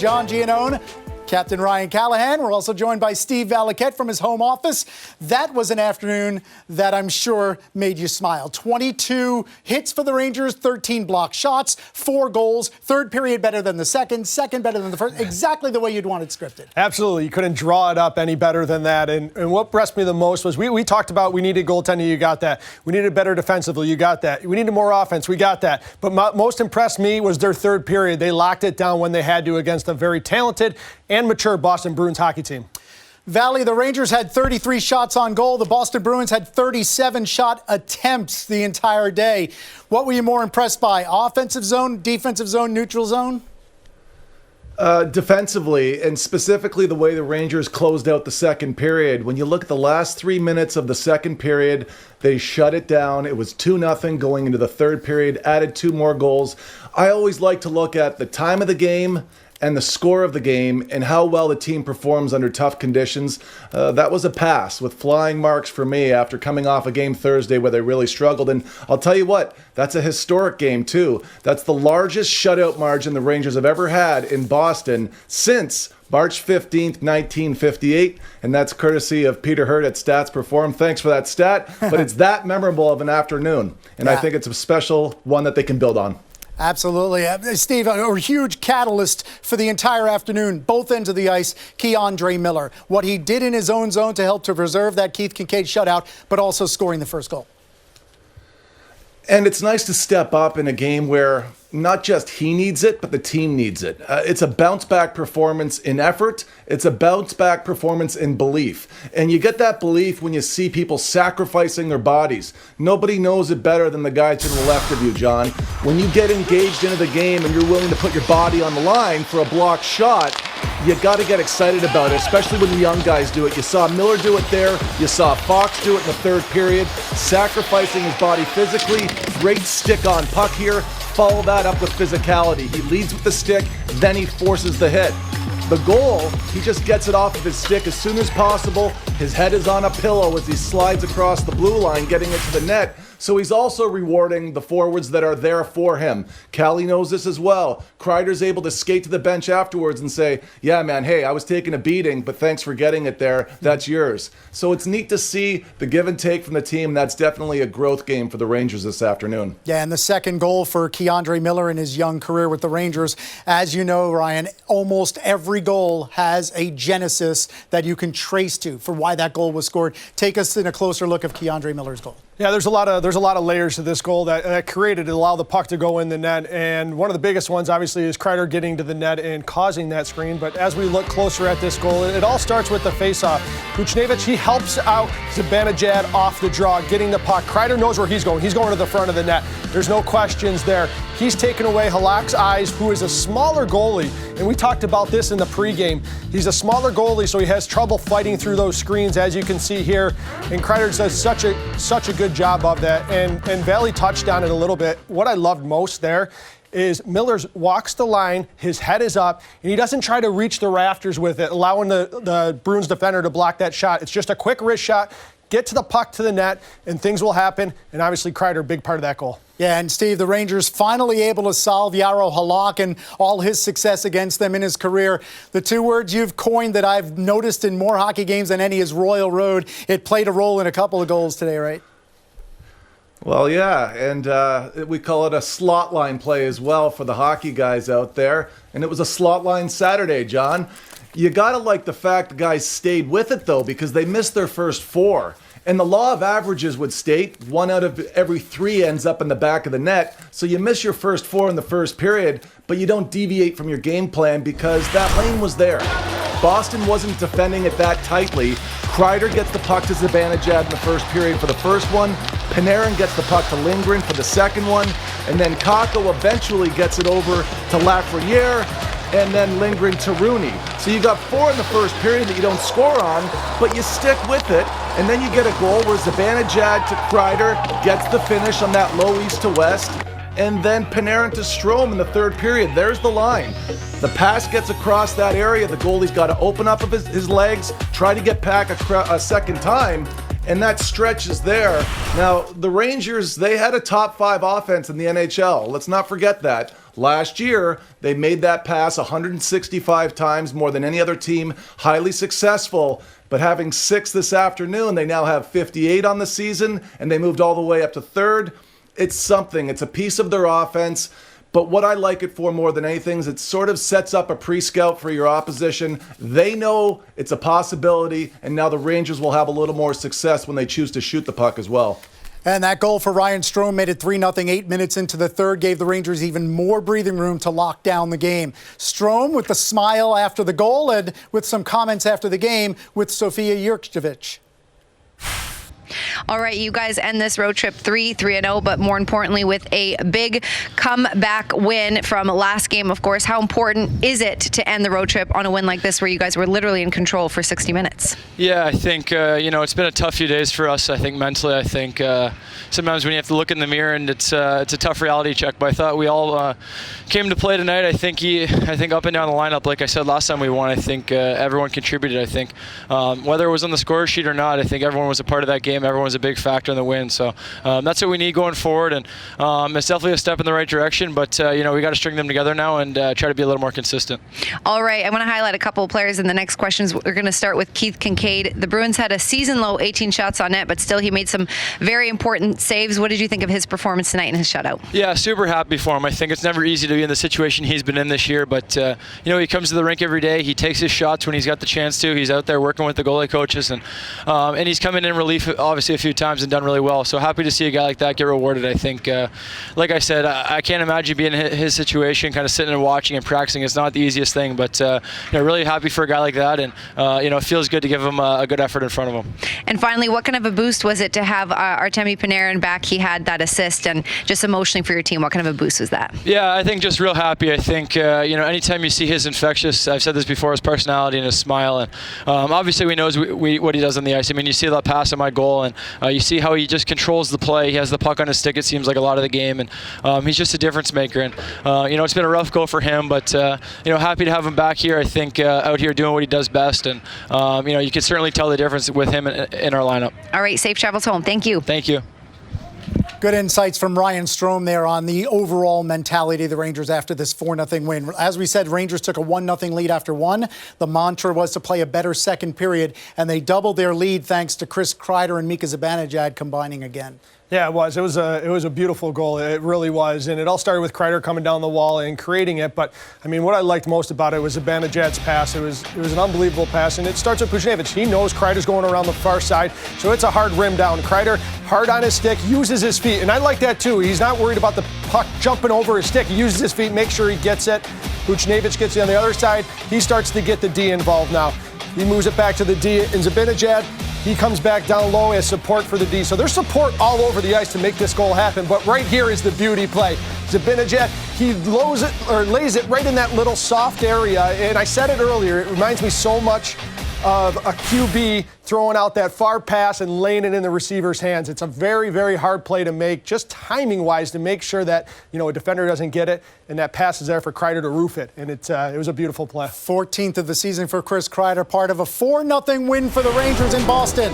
John Giannone, Captain Ryan Callahan. We're also joined by Steve Valiquette from his home office. That was an afternoon that I'm sure made you smile. 22 hits for the Rangers, 13 blocked shots, 4 goals. Third period better than the second better than the first. Exactly the way you'd want it scripted. Absolutely. You couldn't draw it up any better than that. And what impressed me the most was we talked about we needed goaltending. You got that. We needed better defensively. You got that. We needed more offense. We got that. But most impressed me was their third period. They locked it down when they had to against a very talented and mature Boston Bruins hockey team. Valley, the Rangers had 33 shots on goal. The Boston Bruins had 37 shot attempts the entire day. What were you more impressed by? Offensive zone, defensive zone, neutral zone? Defensively, and specifically the way the Rangers closed out the second period. When you look at the last 3 minutes of the second period, they shut it down. It was 2-0 going into the third period, added 2 more goals. I always like to look at the time of the game and the score of the game and how well the team performs under tough conditions. That was a pass with flying marks for me after coming off a game Thursday where they really struggled. And I'll tell you what, that's a historic game too. That's the largest shutout margin the Rangers have ever had in Boston since March 15th, 1958, and that's courtesy of Peter Hurt at Stats Perform. Thanks for that stat, but it's that memorable of an afternoon, and I think it's a special one that they can build on. Absolutely. Steve, a huge catalyst for the entire afternoon, both ends of the ice, Kreider Miller. What he did in his own zone to help to preserve that Keith Kincaid shutout, but also scoring the first goal. And it's nice to step up in a game where not just he needs it, but the team needs it. It's a bounce-back performance in effort. It's a bounce-back performance in belief. And you get that belief when you see people sacrificing their bodies. Nobody knows it better than the guy to the left of you, John. When you get engaged into the game and you're willing to put your body on the line for a blocked shot, you got to get excited about it, especially when the young guys do it. You saw Miller do it there. You saw Fox do it in the third period, sacrificing his body physically. Great stick on puck here. Follow that up with physicality. He leads with the stick, then he forces the hit. The goal, he just gets it off of his stick as soon as possible. His head is on a pillow as he slides across the blue line, getting it to the net. So he's also rewarding the forwards that are there for him. Callie knows this as well. Kreider's able to skate to the bench afterwards and say, yeah, man, hey, I was taking a beating, but thanks for getting it there. That's yours. So it's neat to see the give and take from the team. That's definitely a growth game for the Rangers this afternoon. Yeah, and the second goal for Kreider Miller in his young career with the Rangers. As you know, Ryan, almost every goal has a genesis that you can trace to for why that goal was scored. Take us in a closer look of Kreider Miller's goal. Yeah, there's a lot of layers to this goal that created to allow the puck to go in the net, and one of the biggest ones obviously is Kreider getting to the net and causing that screen. But as we look closer at this goal, it all starts with the faceoff. Kuchnevich, he helps out Zibanejad off the draw, getting the puck. Kreider knows where he's going. He's going to the front of the net. There's no questions there. He's taken away Halak's eyes, who is a smaller goalie, and we talked about this in the pregame. He's a smaller goalie, so he has trouble fighting through those screens, as you can see here. And Kreider does such a good job of that. And Valley touched on it a little bit. What I loved most there is Miller's walks the line, his head is up, and he doesn't try to reach the rafters with it, allowing the Bruins defender to block that shot. It's just a quick wrist shot, get to the puck to the net, and things will happen. And obviously Kreider, big part of that goal. Yeah, and Steve, the Rangers finally able to solve Jaro Halak and all his success against them in his career. The 2 words you've coined that I've noticed in more hockey games than any is Royal Road. It played a role in a couple of goals today, right? Well, yeah, and we call it a slot line play as well for the hockey guys out there. And it was a slot line Saturday, John. You got to like the fact the guys stayed with it, though, because they missed their first 4. And the law of averages would state 1 out of every 3 ends up in the back of the net. So you miss your first 4 in the first period, but you don't deviate from your game plan because that lane was there. Boston wasn't defending it that tightly. Kreider gets the puck to Zibanejad in the first period for the first one. Panarin gets the puck to Lindgren for the second one. And then Kakko eventually gets it over to Lafreniere. And then Lindgren to Rooney. So you got 4 in the first period that you don't score on, but you stick with it. And then you get a goal where Zibanejad to Kreider gets the finish on that low east to west. And then Panarin to Strome in the third period. There's the line. The pass gets across that area. The goalie's got to open up of his legs, try to get back a second time. And that stretch is there. Now, the Rangers, they had a top 5 offense in the NHL. Let's not forget that. Last year, they made that pass 165 times, more than any other team, highly successful. But having 6 this afternoon, they now have 58 on the season, and they moved all the way up to third. It's something. It's a piece of their offense. But what I like it for more than anything is it sort of sets up a pre-scout for your opposition. They know it's a possibility, and now the Rangers will have a little more success when they choose to shoot the puck as well. And that goal for Ryan Strome made it 3-0 8 minutes into the third, gave the Rangers even more breathing room to lock down the game. Strome with the smile after the goal and with some comments after the game with Sofia Jurkovic. All right, you guys end this road trip 3-0, but more importantly with a big comeback win from last game, of course. How important is it to end the road trip on a win like this where you guys were literally in control for 60 minutes? Yeah, I think, it's been a tough few days for us. I think mentally, I think sometimes when you have to look in the mirror and it's a tough reality check, but I thought we all came to play tonight. I think up and down the lineup, like I said last time we won, I think everyone contributed. I think whether it was on the score sheet or not, I think everyone was a part of that game. Everyone was a big factor in the win. So that's what we need going forward. And it's definitely a step in the right direction. But, we got to string them together now and try to be a little more consistent. All right. I want to highlight a couple of players in the next questions. We're going to start with Keith Kincaid. The Bruins had a season-low 18 shots on net, but still he made some very important saves. What did you think of his performance tonight in his shutout? Yeah, super happy for him. I think it's never easy to be in the situation he's been in this year. But, he comes to the rink every day. He takes his shots when he's got the chance to. He's out there working with the goalie coaches. And he's coming in relief, obviously, a few times and done really well. So happy to see a guy like that get rewarded. I think, like I said, I can't imagine being in his situation, kind of sitting and watching and practicing. It's not the easiest thing, but really happy for a guy like that. And, it feels good to give him a good effort in front of him. And finally, what kind of a boost was it to have Artemi Panarin back? He had that assist, and just emotionally for your team, what kind of a boost was that? Yeah, I think just real happy. I think, anytime you see his infectious, I've said this before, his personality and his smile. And obviously we know what he does on the ice. I mean, you see that pass on my goal, and you see how he just controls the play. He has the puck on his stick, it seems like, a lot of the game. And he's just a difference maker. And, it's been a rough go for him, but, happy to have him back here. I think out here doing what he does best. And, you can certainly tell the difference with him in our lineup. All right, safe travels home. Thank you. Thank you. Good insights from Ryan Strome there on the overall mentality of the Rangers after this 4-0 win. As we said, Rangers took a 1-0 lead after one. The mantra was to play a better second period, and they doubled their lead thanks to Chris Kreider and Mika Zibanejad combining again. Yeah, it was. It was a beautiful goal. It really was. And it all started with Kreider coming down the wall and creating it. But, I mean, what I liked most about it was Zibanejad's pass. It was an unbelievable pass. And it starts with Buchnevich. He knows Kreider's going around the far side, so it's a hard rim down. Kreider, hard on his stick, uses his feet. And I like that, too. He's not worried about the puck jumping over his stick. He uses his feet, makes sure he gets it. Buchnevich gets it on the other side. He starts to get the D involved now. He moves it back to the D. And Zibanejad, he comes back down low as support for the D. So there's support all over the ice to make this goal happen. But right here is the beauty play. Zibanejad, he lays it right in that little soft area. And I said it earlier, it reminds me so much of a QB throwing out that far pass and laying it in the receiver's hands. It's a very, very hard play to make, just timing-wise, to make sure that, a defender doesn't get it, and that pass is there for Kreider to roof it. And it was a beautiful play. 14th of the season for Chris Kreider, part of a 4-0 win for the Rangers in Boston.